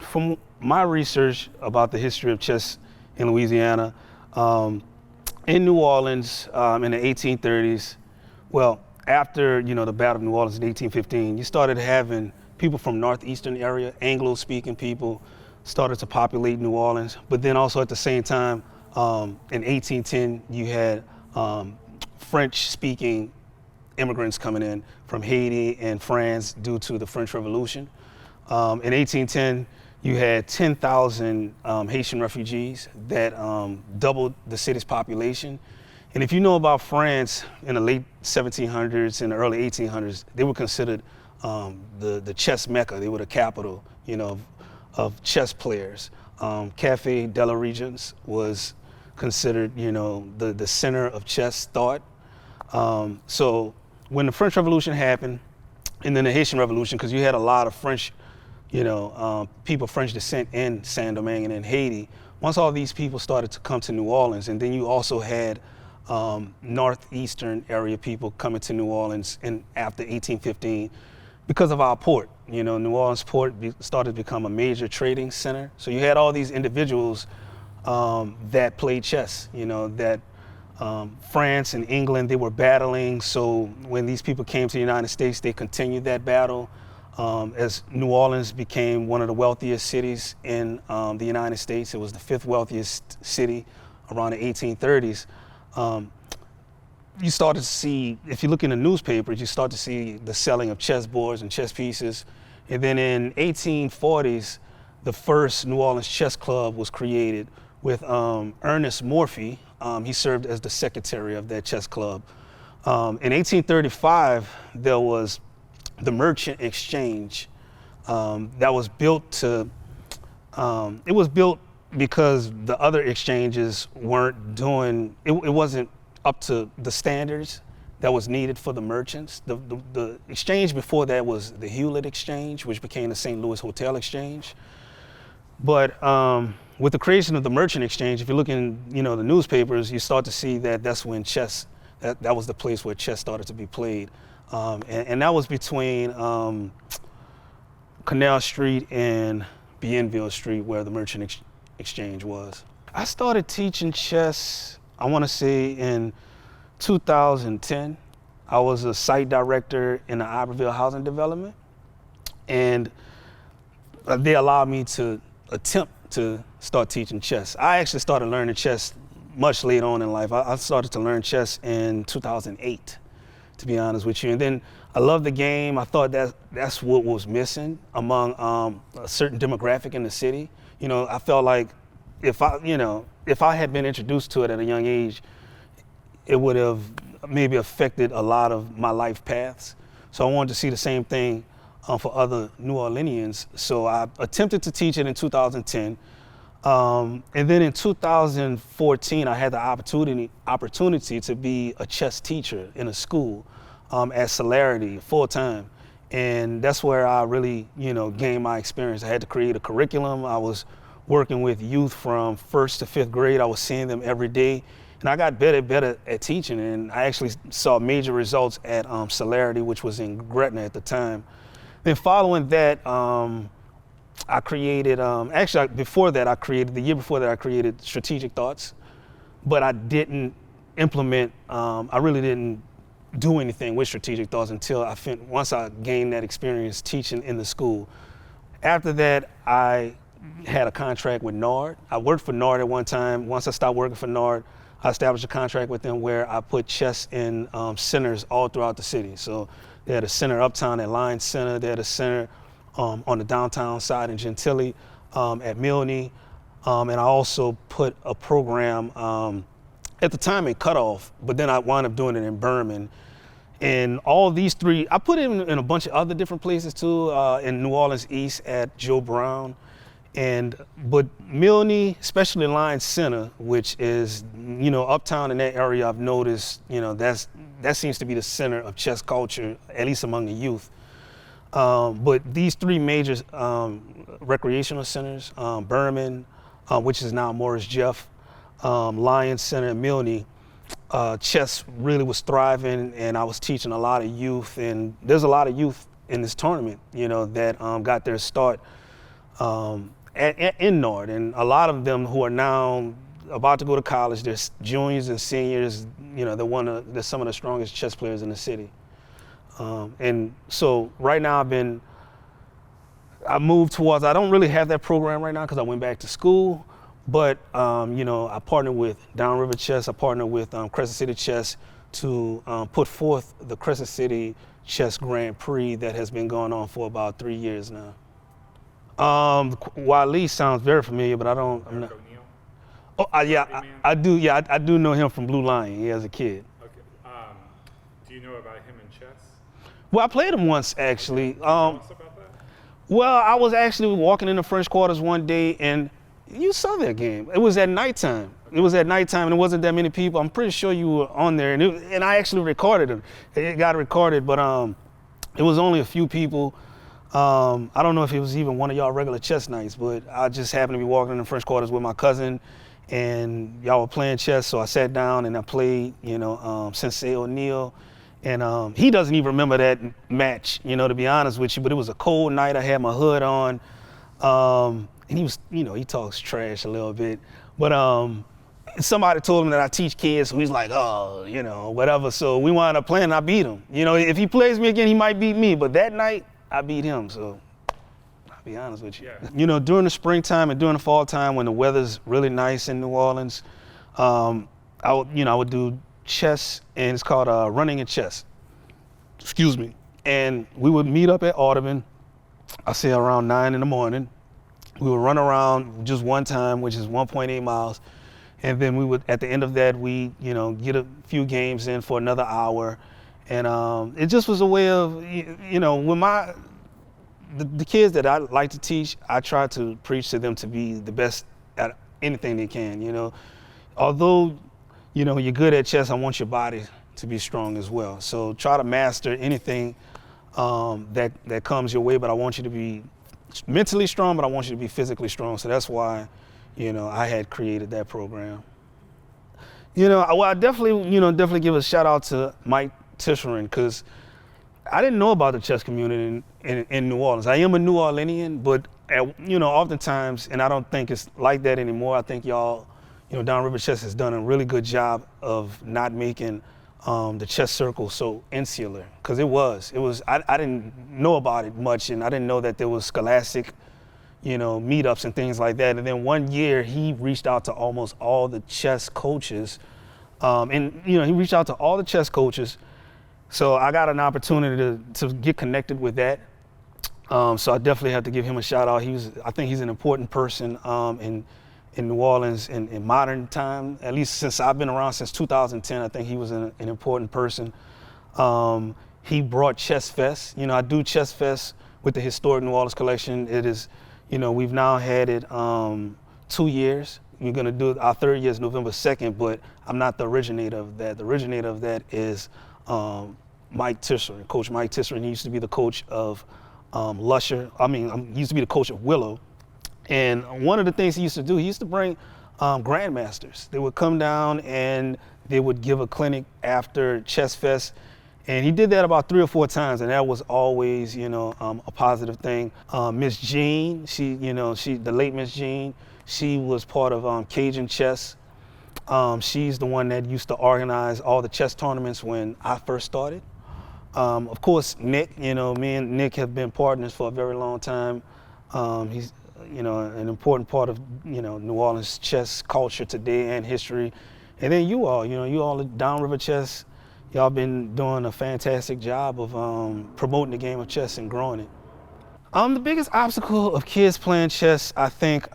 from my research about the history of chess in Louisiana, in New Orleans in the 1830s, well, after the Battle of New Orleans in 1815, you started having people from northeastern area, Anglo-speaking people, started to populate New Orleans. But then also at the same time, in 1810, you had French-speaking immigrants coming in from Haiti and France due to the French Revolution. In 1810, you had 10,000 Haitian refugees that doubled the city's population. And if you know about France in the late 1700s and the early 1800s, they were considered the chess mecca. They were the capital, of chess players. Café de la Régence was considered, the center of chess thought. So when the French Revolution happened, and then the Haitian Revolution, because you had a lot of French, people of French descent in Saint-Domingue and in Haiti, once all these people started to come to New Orleans, and then you also had northeastern area people coming to New Orleans after 1815 because of our port. New Orleans port started to become a major trading center. So you had all these individuals that played chess, that France and England, they were battling. So when these people came to the United States, they continued that battle. As New Orleans became one of the wealthiest cities in the United States, it was the fifth wealthiest city around the 1830s. You started to see, if you look in the newspapers, you start to see the selling of chessboards and chess pieces. And then in 1840s, the first New Orleans Chess Club was created with Ernest Morphy. He served as the secretary of that chess club. In 1835, there was the Merchant Exchange that was built to, it was built because the other exchanges weren't doing, it wasn't up to the standards that was needed for the merchants. The exchange before that was the Hewlett Exchange, which became the St. Louis Hotel Exchange. But with the creation of the Merchant Exchange, if you look in the newspapers, you start to see that that's when chess, that was the place where chess started to be played. And that was between Canal Street and Bienville Street, where the Merchant Exchange was. I started teaching chess, I want to say in 2010. I was a site director in the Iberville Housing Development, and they allowed me to attempt to start teaching chess. I actually started learning chess much later on in life. I started to learn chess in 2008, to be honest with you. And then I loved the game. I thought that's what was missing among a certain demographic in the city. I felt like if I had been introduced to it at a young age, it would have maybe affected a lot of my life paths. So I wanted to see the same thing for other New Orleanians. So I attempted to teach it in 2010. And then in 2014, I had the opportunity to be a chess teacher in a school at Celerity full-time. And that's where I really, gained my experience. I had to create a curriculum. I was working with youth from 1st to 5th grade. I was seeing them every day. And I got better at teaching. And I actually saw major results at Celerity, which was in Gretna at the time. Then following that, I created, the year before that, I created Strategic Thoughts, but I didn't implement, I really didn't do anything with Strategic Thoughts until once I gained that experience teaching in the school. After that, I had a contract with NARD. I worked for NARD at one time. Once I stopped working for NARD, I established a contract with them where I put chess in centers all throughout the city. So they had a center uptown at Lions Center. They had a center on the downtown side in Gentilly at Milne. And I also put a program at the time in Cutoff, but then I wound up doing it in Berman. And all these three, I put it in a bunch of other different places too, in New Orleans East at Joe Brown. But Milne, especially Lions Center, which is, uptown in that area, I've noticed, that seems to be the center of chess culture, at least among the youth. But these three major recreational centers, Berman, which is now Morris Jeff, Lions Center, and Milne, chess really was thriving, and I was teaching a lot of youth. And there's a lot of youth in this tournament, that got their start in North, and a lot of them who are now about to go to college, they're juniors and seniors. You know, they're some of the strongest chess players in the city. And so right now I moved towards, I don't really have that program right now because I went back to school, but you know, I partnered with Downriver Chess, I partnered with Crescent City Chess to put forth the Crescent City Chess Grand Prix that has been going on for about 3 years now. Wally sounds very familiar, but I don't. I'm not, yeah, I do. Yeah, I do know him from Blue Lion. As a kid. Okay. Do you know about him in chess? Well, I played him once actually. Tell us about that. Well, I was actually walking in the French quarters one day, and you saw that game. It was at nighttime. It was at nighttime, and it wasn't that many people. I'm pretty sure you were on there, and I actually recorded it. It got recorded, but it was only a few people. I don't know if it was even one of y'all regular chess nights, but I just happened to be walking in the French quarters with my cousin, and y'all were playing chess, so I sat down and I played, you know, Sensei O'Neill, and he doesn't even remember that match, you know, to be honest with you, but it was a cold night. I had my hood on, and he was, you know, he talks trash a little bit, but somebody told him that I teach kids, so he's like, oh, you know, whatever, so we wound up playing, I beat him. You know, if he plays me again, he might beat me, but that night, I beat him, so I'll be honest with you. Yeah. You know, during the springtime and during the fall time when the weather's really nice in New Orleans, I would do chess, and it's called running and chess. Excuse me. And we would meet up at Audubon, I say around 9 in the morning. We would run around just one time, which is 1.8 miles. And then we would, at the end of that, we, you know, get a few games in for another hour. And it just was a way of, you know, when the kids that I like to teach, I try to preach to them to be the best at anything they can, you know. Although, you know, you're good at chess, I want your body to be strong as well. So try to master anything that comes your way, but I want you to be mentally strong, but I want you to be physically strong. So that's why, you know, I had created that program. You know, well, I definitely give a shout out to Mike Tisserin, because I didn't know about the chess community in New Orleans. I am a New Orleanian, but you know, oftentimes, and I don't think it's like that anymore. I think y'all, you know, Downriver Chess has done a really good job of not making the chess circle so insular, because it was. I didn't know about it much, and I didn't know that there was scholastic, you know, meetups and things like that. And then one year he reached out to almost all the chess coaches, and you know, he reached out to all the chess coaches. So I got an opportunity to get connected with that. So I definitely have to give him a shout out. I think he's an important person in New Orleans in modern time, at least since I've been around since 2010. I think he was an important person. He brought Chess Fest. You know, I do Chess Fest with the Historic New Orleans Collection. It is, you know, we've now had it 2 years. We're gonna do it, our third year is November 2nd, but I'm not the originator of that. The originator of that is Mike Tisserin, Coach Mike Tisserin. He used to be the coach of Lusher. He used to be the coach of Willow. And one of the things he used to do, he used to bring grandmasters. They would come down and they would give a clinic after Chess Fest. And he did that about 3 or 4 times, and that was always, you know, a positive thing. Miss Jean, the late Miss Jean, she was part of Cajun Chess. She's the one that used to organize all the chess tournaments when I first started. Of course, Nick, you know, me and Nick have been partners for a very long time. He's, you know, an important part of, you know, New Orleans chess culture today and history. And then you all at Downriver Chess, y'all been doing a fantastic job of promoting the game of chess and growing it. The biggest obstacle of kids playing chess, I think,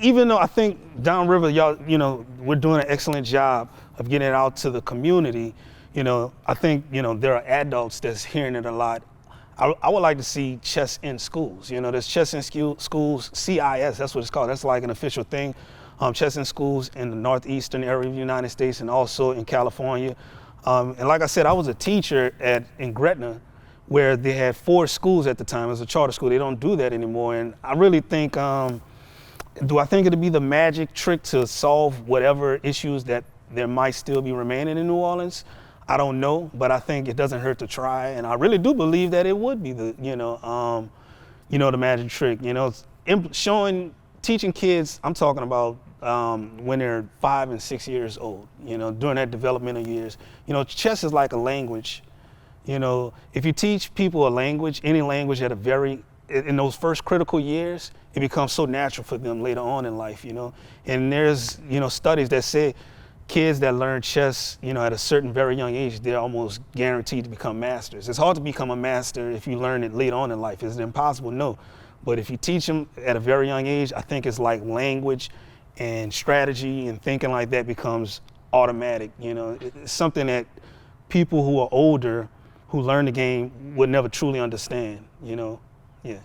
even though I think Downriver, y'all, you know, we're doing an excellent job of getting it out to the community, you know, I think, you know, there are adults that's hearing it a lot. I would like to see chess in schools. You know, there's chess in schools, CIS, that's what it's called. That's like an official thing. Chess in schools in the northeastern area of the United States and also in California. And like I said, I was a teacher in Gretna, where they had 4 schools at the time. It was a charter school. They don't do that anymore. And I really think, do I think it'll be the magic trick to solve whatever issues that there might still be remaining in New Orleans? I don't know, but I think it doesn't hurt to try. And I really do believe that it would be you know, the magic trick. You know, teaching kids. I'm talking about when they're 5 and 6 years old. You know, during that developmental years. You know, chess is like a language. You know, if you teach people a language, any language in those first critical years, it becomes so natural for them later on in life, you know. And there's, you know, studies that say kids that learn chess, you know, at a certain very young age, they're almost guaranteed to become masters. It's hard to become a master if you learn it later on in life. Is it impossible? No. But if you teach them at a very young age, I think it's like language and strategy and thinking like that becomes automatic, you know. It's something that people who are older who learn the game would never truly understand, you know. Yeah.